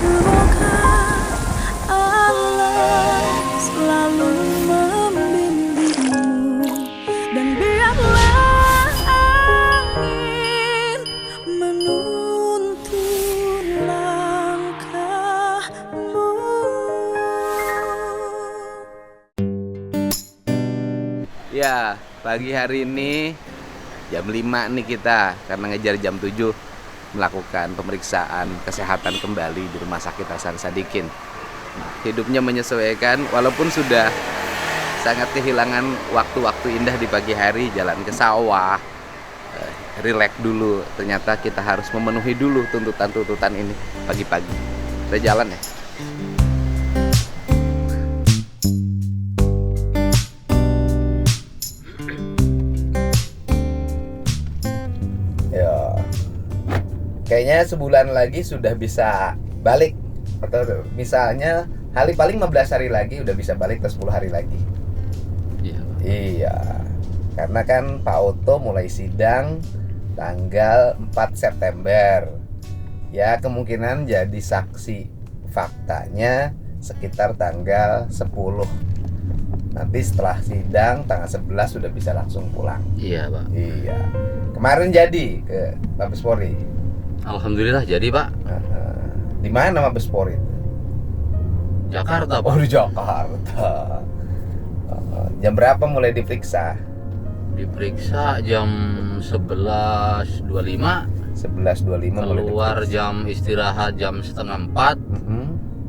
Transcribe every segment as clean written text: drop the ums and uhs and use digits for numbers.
Semoga Allah selalu membimbingmu, dan biarlah angin menuntun langkahmu. Ya, pagi hari ini jam 5 nih kita, karena ngejar jam 7 melakukan pemeriksaan kesehatan kembali di Rumah Sakit Hasan Sadikin. Hidupnya menyesuaikan walaupun sudah sangat kehilangan waktu-waktu indah di pagi hari, jalan ke sawah, rileks dulu. Ternyata kita harus memenuhi dulu tuntutan-tuntutan ini pagi-pagi. Kita jalan ya. Kayaknya sebulan lagi sudah bisa balik, atau misalnya paling 15 hari lagi udah bisa balik, atau 10 hari lagi. Iya, karena kan Pak Oto mulai sidang tanggal 4 September. Ya, kemungkinan jadi saksi faktanya sekitar tanggal 10. Nanti setelah sidang tanggal 11 sudah bisa langsung pulang. Iya, Pak. Iya. Kemarin jadi ke Mabes Polri. Alhamdulillah jadi, Pak. Di mana Mabes Polri? Jakarta, Pak. Oh, di Jakarta. Jam berapa mulai diperiksa? Diperiksa jam 11.25. 11.25 mulai Keluar diperiksa. jam istirahat jam setengah 4.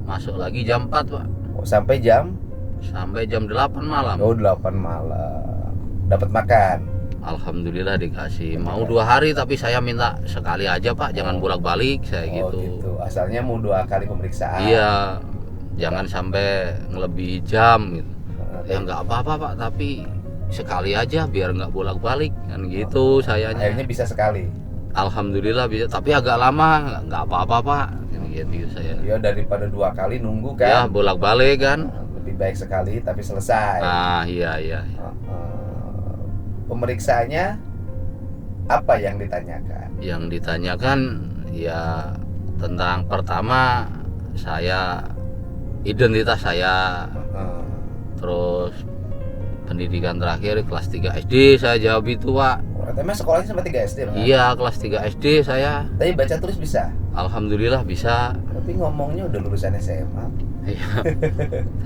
Masuk lagi jam 4, Pak. Oh, sampai jam? Sampai jam 8 malam. Oh, 8 malam. Dapat makan? Alhamdulillah dikasih. Mau 2 hari tapi saya minta sekali aja, Pak. Jangan bolak-balik, saya Oh, gitu. Asalnya mau 2 kali pemeriksaan. Iya. Jangan sampai ngelebihi jam gitu. Ya nggak apa-apa, Pak, tapi sekali aja biar nggak bolak-balik kan gitu sayanya. Akhirnya bisa sekali. Alhamdulillah bisa, tapi agak lama, nggak apa-apa, Pak. Gitu saya. Ya, daripada 2 kali nunggu kan. Ya bolak-balik kan. Lebih baik sekali tapi selesai. Ah, iya. Pemeriksaannya apa yang ditanyakan? Yang ditanyakan ya tentang pertama saya, identitas saya, terus pendidikan terakhir kelas 3 SD saya jawab itu, Pak. Emang sekolahnya sampai 3 SD, Pak? Iya, kelas 3 SD saya. Tapi baca tulis bisa? Alhamdulillah bisa. Tapi ngomongnya udah lulusan SMA. Iya.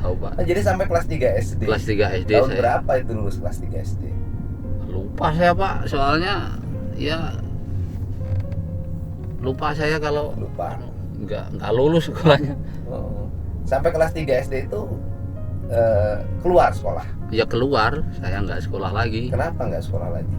Tahu, Pak. Nah, jadi sampai kelas 3 SD. Kelas 3 SD Tahun saya. berapa itu lulus kelas 3 SD? Lupa saya, Pak. Soalnya ya lupa saya kalau Lupa. nggak lulus sekolahnya. Oh. Sampai kelas 3 SD itu keluar sekolah. Ya keluar, saya nggak sekolah lagi. Kenapa nggak sekolah lagi?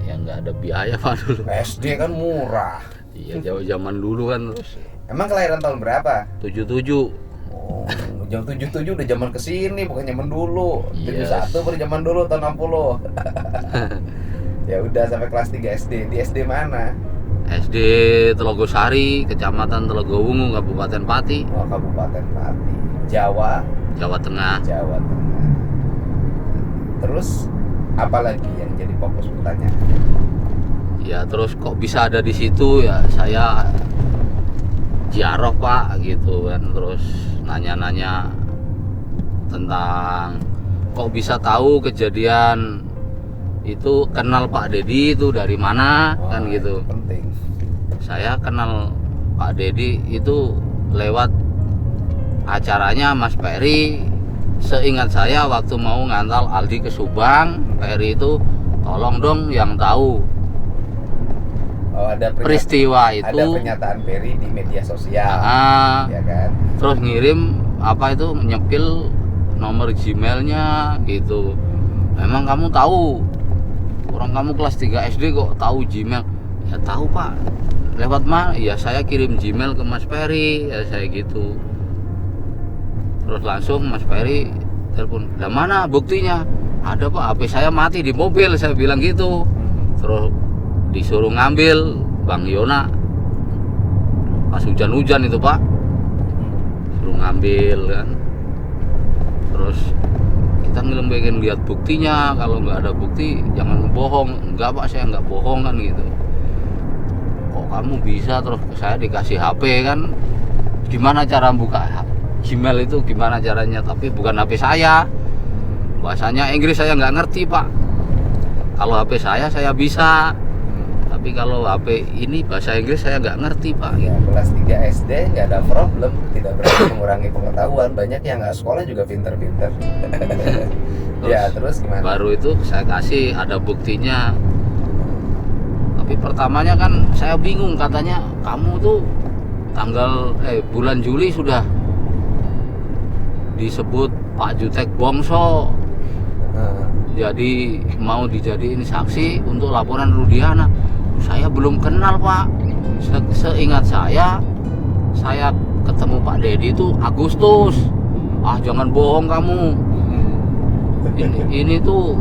Ya nggak ada biaya, Pak, dulu. SD kan murah. Iya, jauh zaman dulu kan terus. Emang kelahiran tahun berapa? 77. Oh, jam 77 udah zaman kesini, bukan zaman dulu. Yes. 71 baru zaman dulu tahun 60. Ya udah sampai kelas 3 SD. Di SD mana? SD Telogosari, Kecamatan Telogowungu, Kabupaten Pati, Oh, Kabupaten Pati. Jawa Jawa Tengah. Tengah. Terus apa lagi yang jadi fokus pertanyaan? Ya terus kok bisa ada di situ, ya saya ziarah, Pak, gitu kan. Terus nanya-nanya tentang kok bisa tahu kejadian itu, kenal Pak Dedi itu dari mana. Wah, kan gitu. itu penting. Saya kenal Pak Dedi itu lewat acaranya Mas Peri. Seingat saya waktu mau ngantar Aldi ke Subang, Peri itu tolong dong yang tahu Oh, ada peristiwa itu. Ada pernyataan Peri di media sosial. Ya kan? Terus ngirim apa itu, nyepil nomor Gmailnya gitu. Memang kamu tahu, orang kamu kelas 3 SD kok tahu Gmail? Ya tahu, Pak. Lewat mana? Ya saya kirim Gmail ke Mas Peri, ya saya gitu. Terus langsung Mas Peri telepon, "Lah mana buktinya?" "Ada, Pak, HP saya mati di mobil," saya bilang gitu. Terus disuruh ngambil Bang Yona pas hujan-hujan itu, Pak. Suruh ngambil kan. Terus kita pengen lihat buktinya, kalau nggak ada bukti jangan bohong. "Enggak, Pak, saya nggak bohong," kan gitu. "Kok kamu bisa?" Terus saya dikasih HP kan, gimana cara buka Gmail itu, gimana caranya, tapi bukan HP saya. Bahasanya Inggris saya nggak ngerti Pak. Kalau HP saya bisa, tapi kalau HP ini bahasa Inggris saya nggak ngerti Pak. Ya, kelas 3 SD nggak ada problem, tidak berarti mengurangi pengetahuan. Banyak yang nggak sekolah juga pinter-pinter. Ya, terus gimana? Baru itu saya kasih, ada buktinya. Tapi pertamanya kan saya bingung, katanya kamu tuh bulan Juli sudah disebut Pak Jutek Bongso. Jadi mau dijadiin saksi untuk laporan Rudiana. Saya belum kenal Pak. Seingat saya ketemu Pak Dedi itu Agustus. Ah, jangan bohong kamu. Ini tuh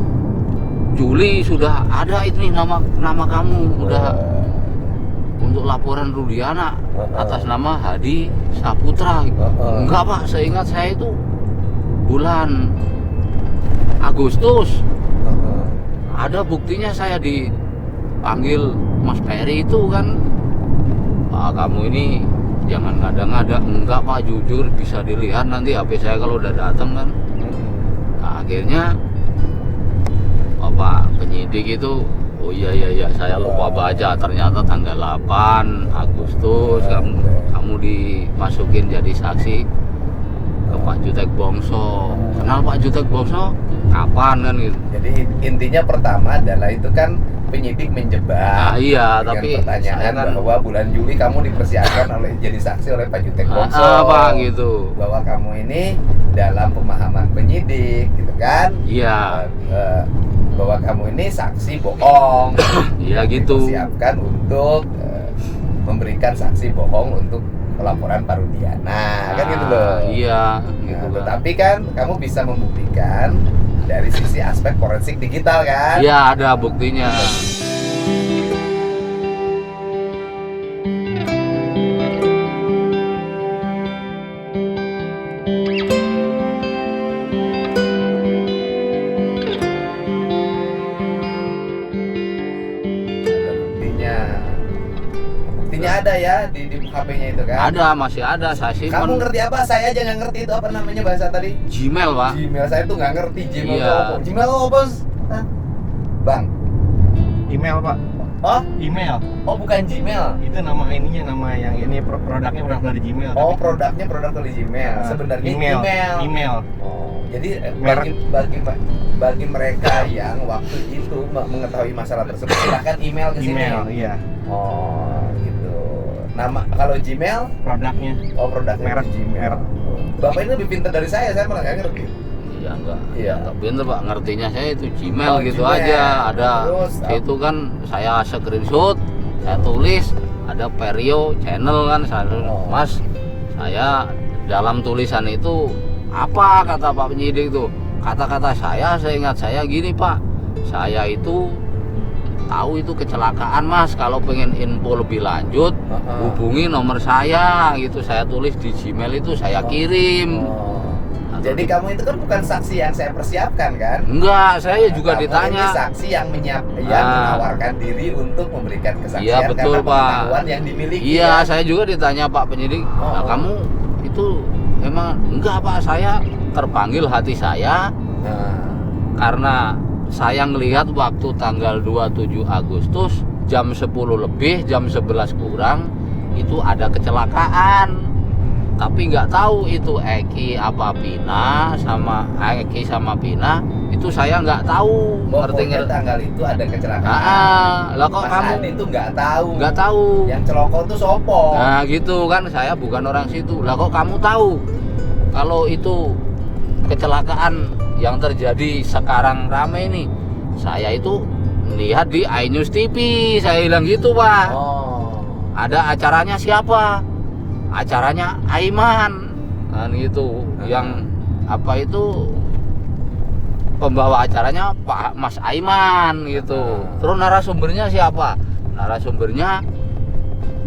Juli sudah ada ini nama kamu udah untuk laporan Rudiana atas nama Hadi Saputra. Enggak Pak, seingat saya itu bulan Agustus. Ada buktinya, saya dipanggil Mas Peri itu kan. Pak, kamu ini jangan ngada-ngada. Enggak Pak, jujur bisa dilihat nanti HP saya kalau udah datang kan. Nah, akhirnya Bapak penyidik itu, oh iya saya lupa baca, ternyata tanggal 8 Agustus kamu dimasukin jadi saksi ke Pak Jutek Bongso. Kenal Pak Jutek Bongso? Kapan kan gitu. Jadi intinya pertama adalah itu kan penyidik menjebak. Iya, dengan tapi pertanyaan kan, bahwa bulan Juli kamu dipersiapkan oleh jadi saksi oleh Pak Jutek Bongso. Pak gitu. Bahwa kamu ini dalam pemahaman penyidik, gitu kan? Iya. Bahwa kamu ini saksi bohong. Iya gitu. Dipersiapkan untuk memberikan saksi bohong untuk pelaporan Pak Rudiana, kan gitu loh. Iya, gitu. Tetapi kan kamu bisa membuktikan dari sisi aspek forensik digital kan? Iya, ada buktinya. Buktinya ada ya di HP-nya itu kan? Ada, masih ada. Saya simpan. Kamu ngerti apa? Saya aja nggak ngerti itu apa namanya bahasa tadi? Gmail Pak. Gmail saya tuh nggak ngerti Gmail Iya. apa? Gmail apa bos? Hah? Bang? Email Pak. Oh? Email. Oh bukan Gmail. Itu nama ininya, nama yang ini produknya produk dari Gmail. Oh produknya produk dari Gmail. Sebenarnya email. Email. Oh jadi Merek. bagi mereka yang waktu itu mengetahui masalah tersebut silakan email ke sini. Email, iya. Oh gitu. Nama kalau Gmail? Produknya. Oh produknya Merek. Gmail. Merek. Bapak ini lebih pintar dari saya malah nggak ngerti. Iya enggak. Iya. Iya, enggak pinter Pak. Ngertinya saya itu Gmail Oh, gitu Gmail. aja. Ada Terus, itu kan saya screenshot, saya tulis ada Perio channel kan saya Oh. Mas, saya dalam tulisan itu apa kata Pak penyidik itu? Kata-kata saya ingat saya gini Pak. Saya itu tahu itu kecelakaan Mas, kalau pengen info lebih lanjut hubungi nomor saya gitu. Saya tulis di Gmail itu saya kirim. Oh. Jadi kamu itu kan bukan saksi yang saya persiapkan kan? Enggak, saya juga Kamu ditanya. ini saksi yang menawarkan diri untuk memberikan kesaksian Iya betul karena Pak. pengetahuan yang dimiliki. Iya, kan? saya juga ditanya Pak penyidik. Nah, kamu itu emang enggak Pak, saya terpanggil hati saya Nah, karena saya ngelihat waktu tanggal 27 Agustus jam 10 lebih, jam 11 kurang itu ada kecelakaan. Tapi nggak tahu itu Eki apa Pina sama Eki sama Pina itu saya nggak tahu. pokoknya tanggal itu ada kecelakaan. Lah kok Mas kamu Adi itu nggak tahu. nggak tahu? Yang celoko tuh sopo. Nah gitu kan, saya bukan orang situ. Lah kok kamu tahu kalau itu kecelakaan yang terjadi sekarang rame ini? Saya itu lihat di iNews TV, saya bilang gitu Pak. Oh. Ada acaranya siapa? Acaranya Aiman kan gitu. Yang apa itu pembawa acaranya Pak Mas Aiman gitu. Terus narasumbernya siapa? Narasumbernya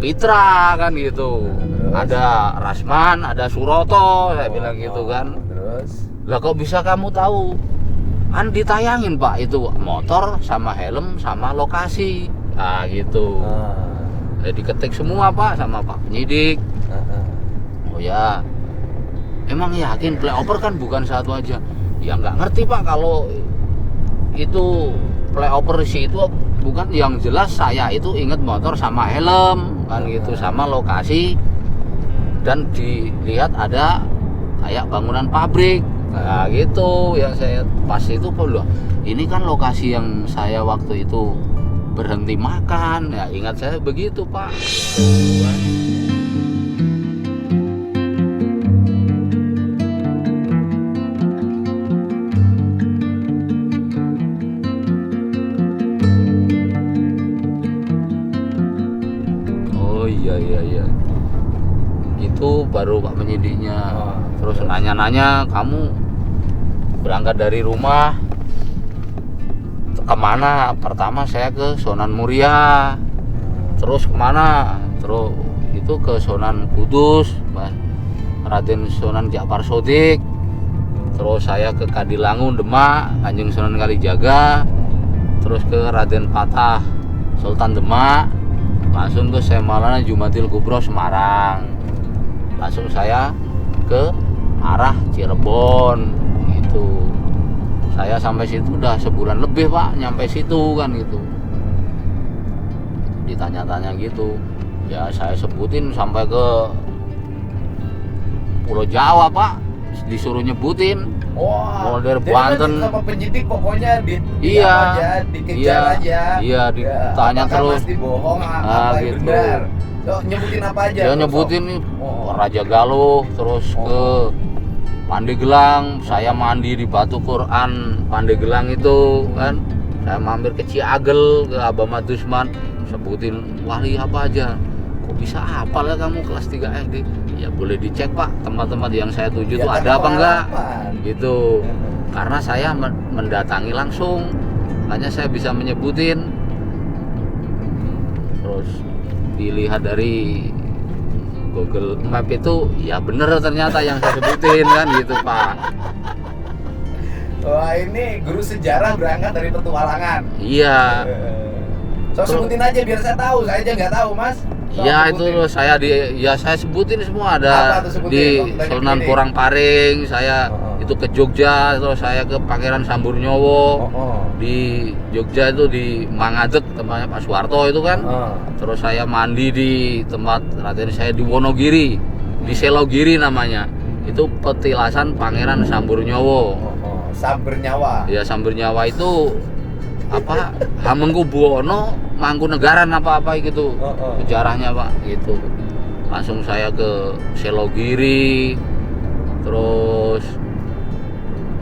Pitra kan gitu. Ada Rasman, ada Suroto, saya bilang gitu kan. Terus Lah kok bisa kamu tahu? Kan ditayangin Pak itu motor sama helm sama lokasi. Nah gitu. Jadi ketik semua Pak sama Pak penyidik. Oh Ya emang yakin playover kan bukan satu aja. Ya nggak ngerti Pak kalau itu playover sih itu bukan, yang jelas saya itu inget motor sama helm kan gitu, sama lokasi, dan dilihat ada kayak bangunan pabrik. Nah gitu yang saya pas itu loh, ini kan lokasi yang saya waktu itu berhenti makan, ya ingat saya begitu Pak. Oh iya itu baru Pak penyidiknya. Terus nanya-nanya, kamu berangkat dari rumah kemana? Pertama saya ke Sunan Muria, terus kemana? Terus itu ke Sunan Kudus, Raden Sunan Ja'far Shodiq. Terus saya ke Kadilangun Demak, Kanjeng Sunan Kalijaga. Terus ke Raden Patah Sultan Demak, langsung ke Syekh Maulana Jumatil Kubro Semarang. Langsung saya ke arah Cirebon gitu. Saya sampai situ udah sebulan lebih Pak, nyampe situ kan gitu. Ditanya-tanya gitu, ya saya sebutin sampai ke Pulau Jawa Pak, disuruh nyebutin. Wah, Mulai dari jadi Banten. nanti sama penyidik pokoknya Iya, aja, dikejar aja. Iya, ditanya apakah terus. Mas dibohong, Nah, apa yang gitu. benar? So, nyebutin apa aja? Dia Sok? nyebutin nih Oh. Raja Galuh, terus ke Pandeglang. Saya mandi di Batu Quran Pandeglang itu kan. Saya mampir ke Ciagel, ke Abah Madusman, sebutin wali apa aja. Kok bisa hafal ya kamu kelas 3 SD? Ya boleh dicek Pak, tempat-tempat yang saya tuju Ya, tuh kan ada apa enggak pengalaman. gitu. Karena saya mendatangi langsung, makanya saya bisa menyebutin. Terus dilihat dari Google Map itu, ya bener ternyata yang saya sebutin kan gitu Pak. Wah, ini guru sejarah berangkat dari petualangan. Iya. So sebutin aja biar saya tahu, saya aja nggak tahu Mas. So, Iya itu sebutin. saya sebutin semua ada. Apa tuh sebutin? Di Kontak Sunan ini. Porangparing, saya Oh. itu ke Jogja, terus saya ke Pangeran Samburnyowo. Oh. Di Jogja itu di Mangadek tempatnya Pak Soeharto itu kan. Oh. Terus saya mandi di tempat Raden saya di Wonogiri, di Selogiri namanya. Itu petilasan Pangeran Samburnyowo. Oh. Sambernyawa. Ya Samburnyawa itu apa? Hamengkubuwono Mangkunegaran apa-apa gitu. Oh. Sejarahnya Pak gitu. Langsung saya ke Selogiri, terus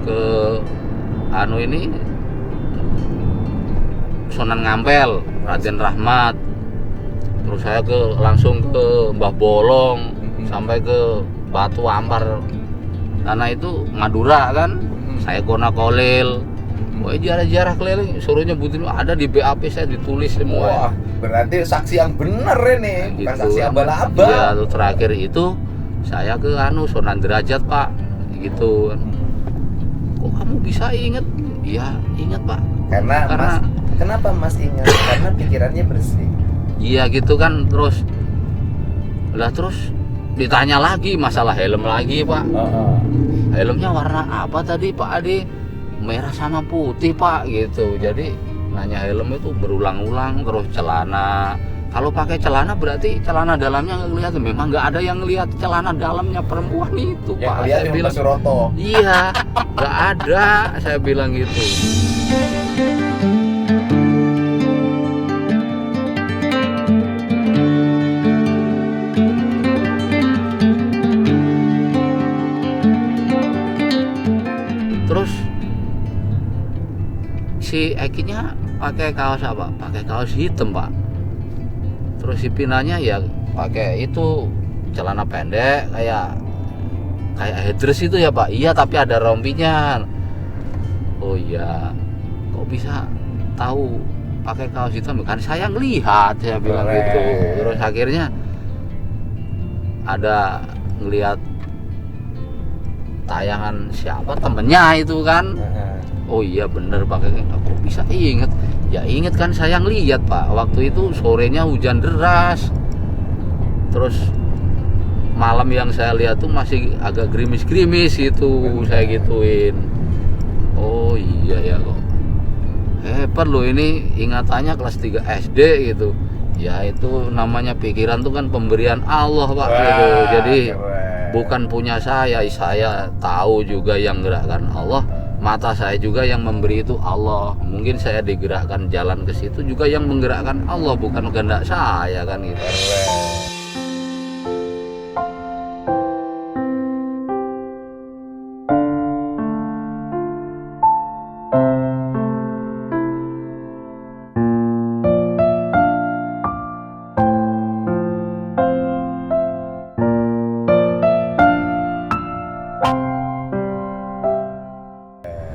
ke ini Sunan Ngampel, Raden Rahmat. Terus saya langsung ke Mbah Bolong, sampai ke Batu Ampar. Karena itu Madura kan. Saya Kona Kolil. Wah, jarah-jarah keliling, suruh nyebutin ada di BAP saya ditulis semua. Wah, berarti saksi yang bener ini, bukan Gitu. saksi abal-abal. Iya, terus terakhir itu saya ke Sunan Derajat Pak, gitu. Kok kamu bisa inget? Iya, inget Pak. Karena Mas, kenapa Mas ingat? Karena pikirannya bersih. Iya gitu kan, terus ditanya lagi masalah helm lagi Pak. Helmnya warna apa tadi Pak Ade? Merah sama putih Pak gitu. Jadi nanya helm itu berulang-ulang. Terus celana, kalau pakai celana berarti celana dalamnya nggak kelihatan. Memang nggak ada yang lihat celana dalamnya perempuan itu Yang Pak. lihat Saya yang bilang Mas Suroto. iya, nggak ada. Saya bilang gitu. Terus si Ekinya pakai kaos apa? Pakai kaos hitam Pak. Terus si Pinanya ya pakai itu celana pendek kayak headdress itu ya Pak. Iya tapi ada rompinya. Oh iya, kok bisa tahu pakai kaos hitam? Kan saya ngelihat, saya bilang Keren. gitu. Terus akhirnya ada ngelihat tayangan siapa temennya itu kan. Oh iya bener pakai, kok bisa inget? Ya inget kan saya ngeliat Pak, waktu itu sorenya hujan deras. Terus malam yang saya lihat tuh masih agak gerimis-gerimis gitu, saya gituin. Oh iya ya kok. Hebat loh ini, ingatannya kelas 3 SD gitu. Ya itu namanya pikiran tuh kan pemberian Allah Pak gitu. Jadi bukan punya saya tahu juga yang gerakkan Allah. Mata saya juga yang memberi itu Allah. Mungkin saya digerakkan jalan ke situ juga yang menggerakkan Allah, bukan kehendak saya kan gitu.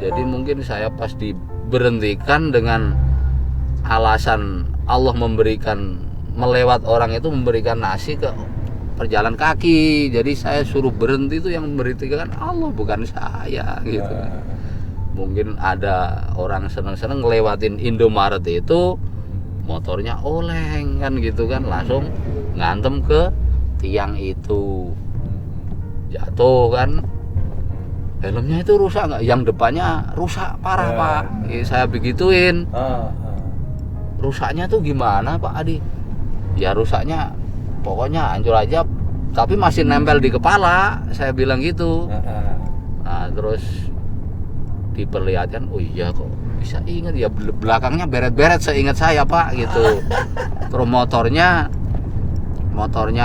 Jadi mungkin saya pas diberhentikan dengan alasan Allah memberikan, melewat orang itu memberikan nasi ke perjalan kaki. Jadi saya suruh berhenti itu yang memberhentikan Allah, bukan saya gitu. Mungkin ada orang seneng-seneng ngelewatin Indomaret itu, motornya oleng kan gitu kan, langsung ngantem ke tiang itu, jatuh kan. Helmnya itu rusak nggak? Yang depannya rusak parah Pak. Saya begituin. Rusaknya tuh gimana Pak Adi? Ya rusaknya pokoknya hancur aja, tapi masih nempel di kepala. Saya bilang gitu. Nah terus diperlihatkan, oh iya kok bisa ingat ya, belakangnya beret-beret seingat saya Pak gitu. Terus motornya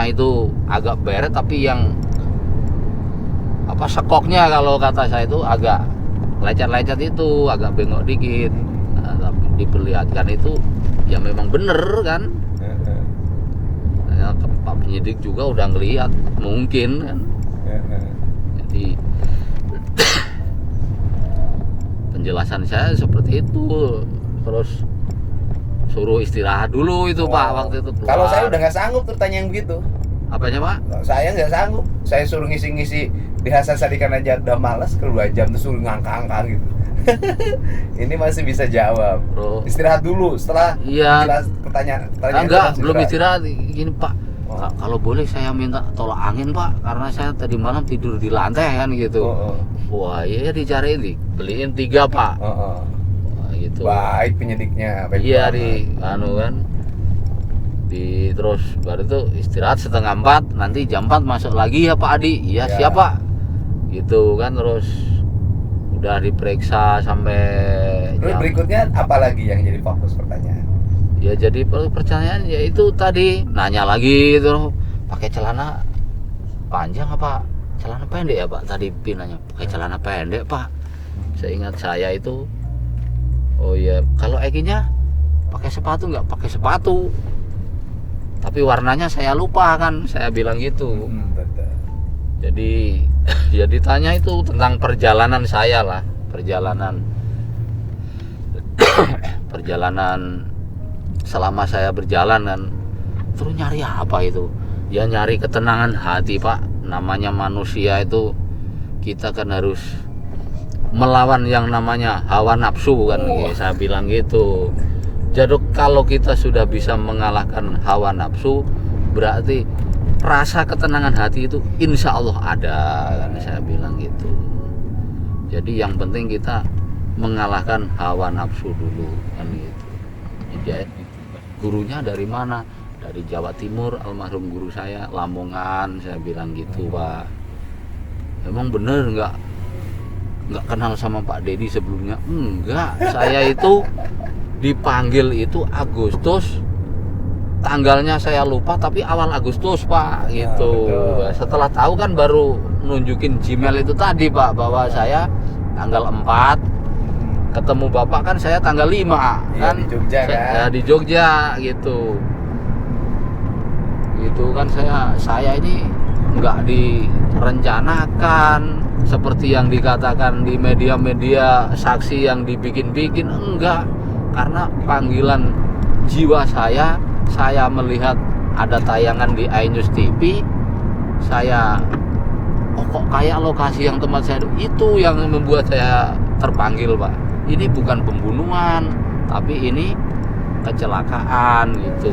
itu agak beret, tapi yang sekoknya kalau kata saya itu agak lecet-lecet, itu agak bengok dikit. Nah, tapi diperlihatkan itu ya memang bener kan. Nah, Pak penyidik juga udah ngelihat mungkin kan. Jadi penjelasan saya seperti itu. Terus suruh istirahat dulu itu Pak waktu itu keluar. Kalau saya udah nggak sanggup tuh tanya yang begitu. Apanya Pak? Saya nggak sanggup. Saya suruh ngisi-ngisi di Hasan Sadikin aja udah malas, ke 2 jam tuh suruh ngangkang gitu. Ini masih bisa jawab. Bro. Istirahat dulu setelah pertanyaan enggak, belum istirahat. Gini Pak, kalau boleh saya minta tolak angin Pak, karena saya tadi malam tidur di lantai kan gitu. Wah iya dicariin, beliin 3 Pak. Wah, gitu. Baik penyidiknya. Iya kan. Terus baru itu istirahat setengah 4, nanti jam 4 masuk lagi ya Pak Adi. Iya siap Pak gitu kan. Terus udah diperiksa sampai terus berikutnya apa lagi yang jadi fokus pertanyaan? Ya jadi pertanyaan ya itu tadi, nanya lagi itu pakai celana panjang apa celana pendek ya Pak, tadi pinanya pakai celana pendek Pak. Seingat saya itu, oh ya kalau Ekinya pakai sepatu nggak pakai sepatu, tapi warnanya saya lupa kan, saya bilang gitu. Jadi ya ditanya itu tentang perjalanan saya lah, perjalanan selama saya berjalan kan. Terus nyari apa itu? Ya nyari ketenangan hati Pak. Namanya manusia itu kita kan harus melawan yang namanya hawa nafsu kan. Saya bilang gitu. Jadi kalau kita sudah bisa mengalahkan hawa nafsu, berarti rasa ketenangan hati itu insya Allah ada kan, saya bilang gitu. Jadi yang penting kita mengalahkan hawa nafsu dulu kan gitu. Jadi gurunya dari mana? Dari Jawa Timur, almarhum guru saya, Lamongan, saya bilang gitu Pak. Emang bener nggak kenal sama Pak Dedi sebelumnya? Enggak, saya itu dipanggil itu Agustus, tanggalnya saya lupa tapi awal Agustus Pak gitu. Setelah tahu kan baru nunjukin Gmail itu tadi Pak, bahwa saya tanggal 4 ketemu Bapak kan saya tanggal 5 kan di Jogja kan. Ya, di Jogja gitu. Gitu kan saya ini nggak direncanakan seperti yang dikatakan di media-media, saksi yang dibikin-bikin, enggak. Karena panggilan jiwa saya melihat ada tayangan di iNews TV, saya kok kayak lokasi yang tempat saya itu yang membuat saya terpanggil Pak. Ini bukan pembunuhan, tapi ini kecelakaan gitu.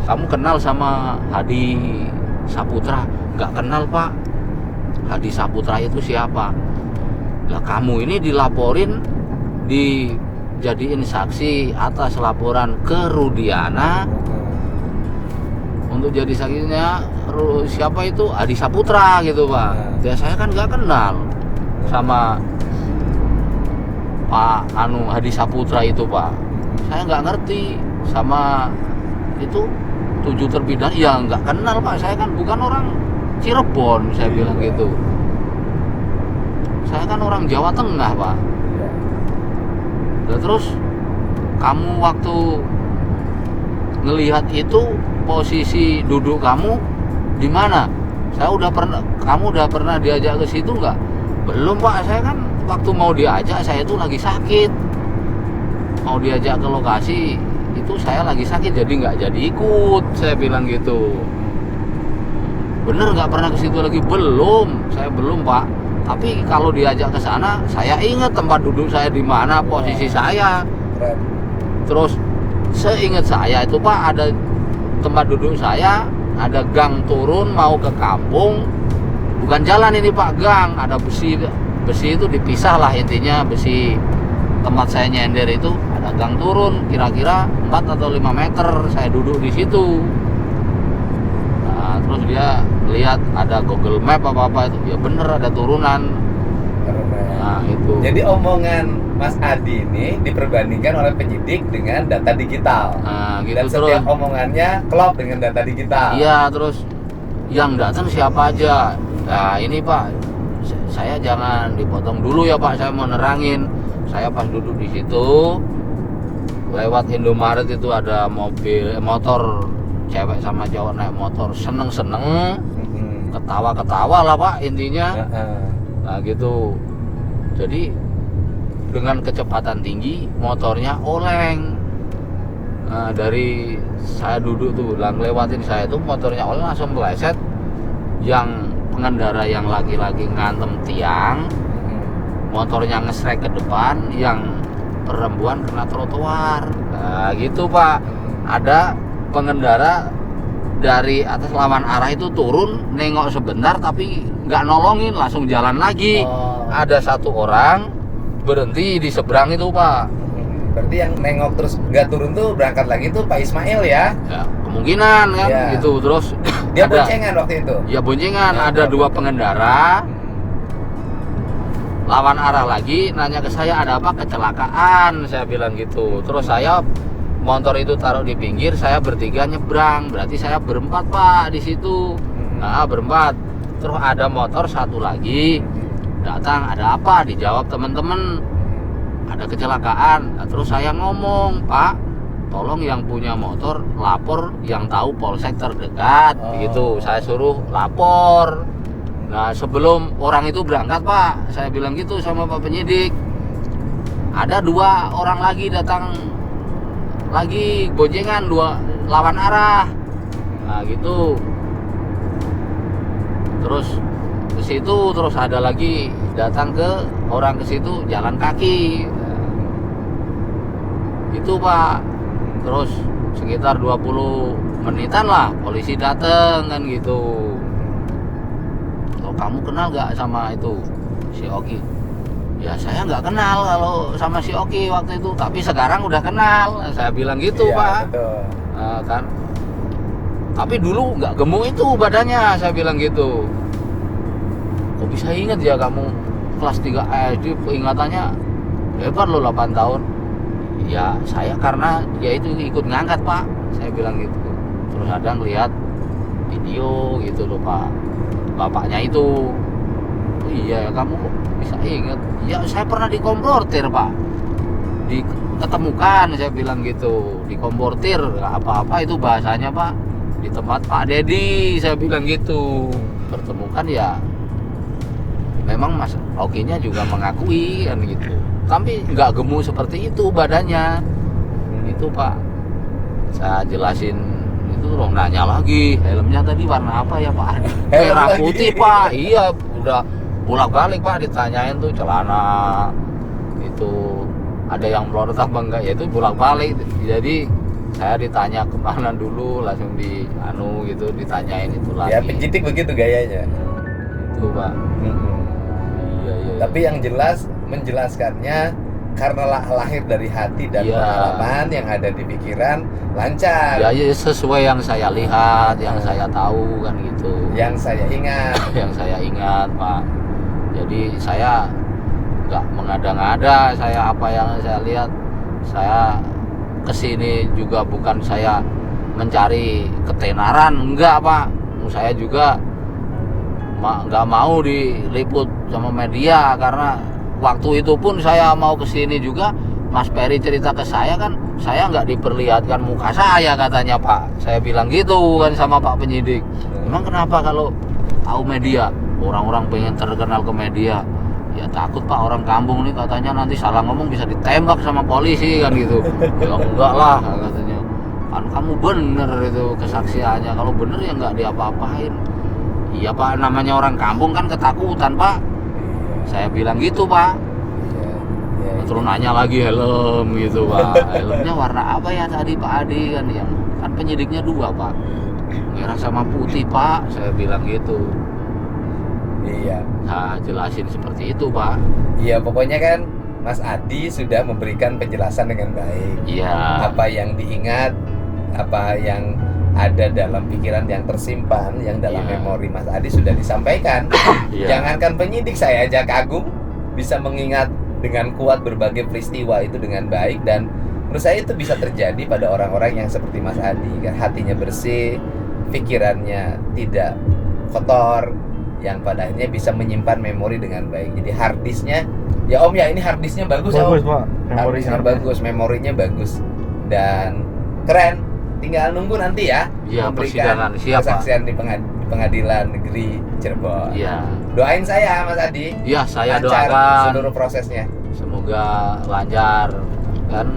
Kamu kenal sama Hadi? Saputra. Nggak kenal Pak. Hadi Saputra itu siapa? Lah kamu ini dilaporin, dijadiin saksi atas laporan ke Rudiana untuk jadi saksinya. Siapa itu? Hadi Saputra gitu Pak. Ya saya kan nggak kenal sama Pak Hadi Saputra itu Pak. Saya nggak ngerti sama itu 7 terpidana. Ya nggak kenal Pak. Saya kan bukan orang Cirebon, saya bilang gitu. Saya kan orang Jawa Tengah Pak. Dan terus kamu waktu ngelihat itu posisi duduk kamu di mana? Kamu udah pernah diajak ke situ nggak? Belum Pak. Saya kan waktu mau diajak saya itu lagi sakit. Mau diajak ke lokasi itu saya lagi sakit, jadi nggak jadi ikut. Saya bilang gitu. Bener nggak pernah ke situ lagi? Belum. Saya belum Pak. Tapi kalau diajak ke sana, saya ingat tempat duduk saya di mana, posisi saya. Terus seingat saya itu Pak, ada tempat duduk saya, ada gang turun mau ke kampung. Bukan jalan ini Pak, gang. Ada besi itu dipisah lah intinya, besi tempat saya nyender itu ada gang turun, kira-kira 4 atau 5 meter saya duduk di situ. Nah, terus dia lihat ada Google Map apa itu, ya bener ada turunan. Nah itu. Jadi omongan Mas Adi ini diperbandingkan oleh penyidik dengan data digital. Nah, gitu. Dan setiap omongannya klop dengan data digital. Iya, terus yang datang siapa aja. Nah ini Pak, saya jangan dipotong dulu ya Pak, saya mau nerangin. Saya pas duduk di situ, lewat Indomaret itu ada motor cewek sama cowok naik motor, seneng-seneng, ketawa-ketawa lah Pak intinya. Nah gitu. Jadi dengan kecepatan tinggi motornya oleng. Nah, dari saya duduk tuh, lewatin saya tuh motornya oleng, langsung meleset. Yang pengendara yang laki-laki ngantem tiang, motornya ngesrek ke depan, yang perempuan kena trotoar. Nah gitu Pak. Ada pengendara dari atas lawan arah itu turun, nengok sebentar tapi nggak nolongin, langsung jalan lagi. Ada satu orang berhenti di seberang itu Pak. Berarti yang nengok terus nggak turun tuh berangkat lagi tuh Pak Ismail ya? Ya kemungkinan kan gitu. Terus dia boncengan waktu itu? Ya boncengan. Ada 2 pengendara lawan arah lagi, nanya ke saya ada apa, kecelakaan, saya bilang gitu. Terus saya motor itu taruh di pinggir, saya bertiga nyebrang, berarti saya berempat Pak di situ. Nah berempat. Terus ada motor satu lagi datang, ada apa? Dijawab teman-teman, ada kecelakaan. Nah, terus saya ngomong, Pak, tolong yang punya motor lapor yang tahu polsek terdekat, gitu. Saya suruh lapor. Nah sebelum orang itu berangkat Pak, saya bilang gitu sama Pak penyidik. Ada 2 orang lagi datang lagi boncengan, 2 lawan arah. Nah gitu. Terus ke situ, terus ada lagi datang ke orang ke situ jalan kaki. Itu Pak. Terus sekitar 20 menitan lah polisi datang kan gitu. Kamu kenal nggak sama itu si Oki? Ya saya nggak kenal kalau sama si Oki waktu itu, tapi sekarang udah kenal. Saya bilang gitu Pak. Nah, kan. Tapi dulu nggak gemuk itu badannya, saya bilang gitu. Kok bisa ingat ya kamu kelas 3 SD, ingatannya hebat loh, 8 tahun. Ya saya karena dia itu ikut ngangkat Pak, saya bilang gitu. Terus ada ngeliat video gitu loh Pak, bapaknya itu. Oh iya kamu kok bisa ingat? Ya saya pernah dikomportir Pak, diketemukan, saya bilang gitu, dikomportir, nggak apa-apa itu bahasanya Pak, di tempat Pak Dedi, saya bilang gitu. Pertemukan ya memang Mas Okinya juga mengakui kan gitu, tapi nggak gemuk seperti itu badannya. Itu Pak, saya jelasin. Itu orang nanya lagi, helmnya tadi warna apa ya Pak? Merah putih Pak. Iya, udah bolak-balik Pak ditanyain tuh celana itu ada yang melorot apa enggak, ya itu bolak-balik. Jadi saya ditanya kemana dulu, langsung di gitu, ditanyain itu lagi. Ya penyidik begitu gayanya. Itu Pak. Iya. Tapi yang jelas menjelaskannya karena lahir dari hati dan pengalaman yang ada di pikiran, lancar. Ya sesuai yang saya lihat, yang saya tahu kan gitu. Yang saya ingat. Yang saya ingat Pak. Jadi saya nggak mengada-ngada, saya apa yang saya lihat, saya kesini juga bukan saya mencari ketenaran, enggak Pak. Saya juga nggak mau diliput sama media, karena waktu itu pun saya mau kesini juga, Mas Peri cerita ke saya kan, saya nggak diperlihatkan muka saya katanya Pak. Saya bilang gitu kan sama Pak penyidik. Emang kenapa kalau tahu media, orang-orang pengen terkenal ke media? Ya takut Pak, orang kampung nih katanya nanti salah ngomong bisa ditembak sama polisi kan gitu. Ya enggak lah katanya. Kan kamu bener itu kesaksiannya, kalau bener ya nggak diapa-apain. Iya Pak, namanya orang kampung kan ketakutan Pak. Saya bilang gitu Pak. Terus nanya lagi helm gitu Pak. Helmnya warna apa ya tadi Pak Adi kan, yang kan penyidiknya 2 Pak, merah sama putih Pak. Saya bilang gitu. Iya. Nah, jelasin seperti itu Pak. Iya, pokoknya kan Mas Adi sudah memberikan penjelasan dengan baik. Iya. Apa yang diingat, apa yang ada dalam pikiran yang tersimpan, yang dalam memori Mas Adi sudah disampaikan. Jangankan penyidik, saya aja kagum bisa mengingat dengan kuat berbagai peristiwa itu dengan baik, dan menurut saya itu bisa terjadi pada orang-orang yang seperti Mas Adi, kan hatinya bersih, pikirannya tidak kotor, yang padanya bisa menyimpan memori dengan baik. Jadi harddisknya, ya Om ya, ini harddisknya bagus Bagus Om. Pak, Harddisknya bagus, memorinya bagus dan keren. Tinggal nunggu nanti ya, Iya, memberikan persidangan siapa? kesaksian di pengadilan negeri Cirebon. Iya. Doain saya Mas Adi. Iya, saya Lancar doakan seluruh prosesnya. semoga lancar kan,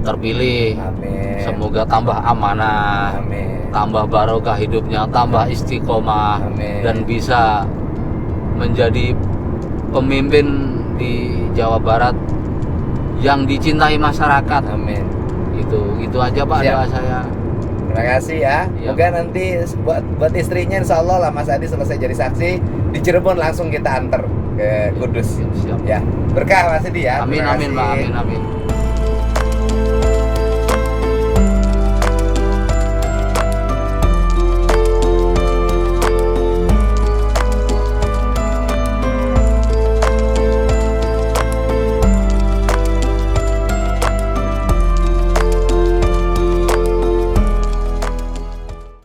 terpilih. Amin. Semoga tambah amanah, Amin. tambah barokah hidupnya, tambah istiqomah, Amin. dan bisa menjadi pemimpin di Jawa Barat yang dicintai masyarakat. Amin. Itu aja Pak Siap. doa saya. Terima kasih ya. Iya. Semoga nanti buat istrinya insya Allah lah Mas Adi selesai jadi saksi di Cirebon langsung kita antar ke Kudus. Siap. Ya, berkah Mas Adi ya. Amin Terima amin kasih. Pak, amin amin.